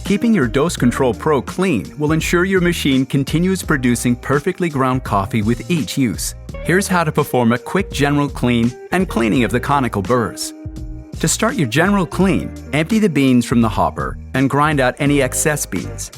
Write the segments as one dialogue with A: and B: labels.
A: Keeping your Dose Control Pro clean will ensure your machine continues producing perfectly ground coffee with each use. Here's how to perform a quick general clean and cleaning of the conical burrs. To start your general clean, empty the beans from the hopper and grind out any excess beans.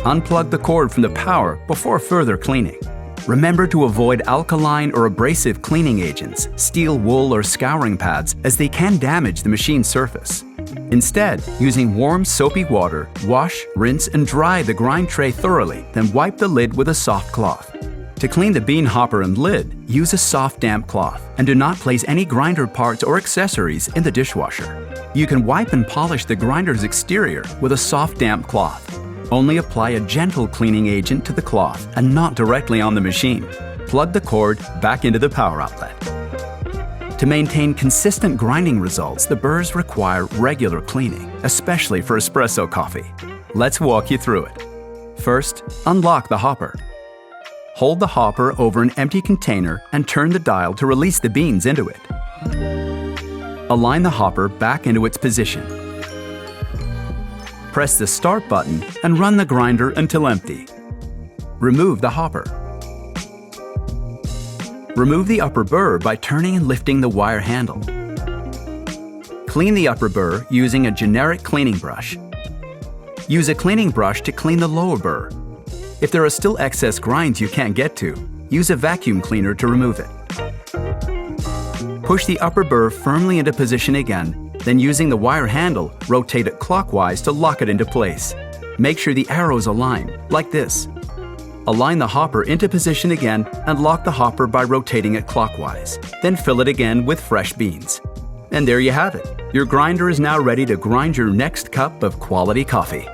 A: Unplug the cord from the power before further cleaning. Remember to avoid alkaline or abrasive cleaning agents, steel wool or scouring pads, as they can damage the machine's surface. Instead, using warm soapy water, wash, rinse, and dry the grind tray thoroughly, then wipe the lid with a soft cloth. To clean the bean hopper and lid, use a soft damp cloth, and do not place any grinder parts or accessories in the dishwasher. You can wipe and polish the grinder's exterior with a soft damp cloth. Only apply a gentle cleaning agent to the cloth and not directly on the machine. Plug the cord back into the power outlet. To maintain consistent grinding results, the burrs require regular cleaning, especially for espresso coffee. Let's walk you through it. First, unlock the hopper. Hold the hopper over an empty container and turn the dial to release the beans into it. Align the hopper back into its position. Press the start button and run the grinder until empty. Remove the hopper. Remove the upper burr by turning and lifting the wire handle. Clean the upper burr using a generic cleaning brush. Use a cleaning brush to clean the lower burr. If there are still excess grinds you can't get to, use a vacuum cleaner to remove it. Push the upper burr firmly into position again, then using the wire handle, rotate it clockwise to lock it into place. Make sure the arrows align, like this. Align the hopper into position again and lock the hopper by rotating it clockwise. Then fill it again with fresh beans. And there you have it. Your grinder is now ready to grind your next cup of quality coffee.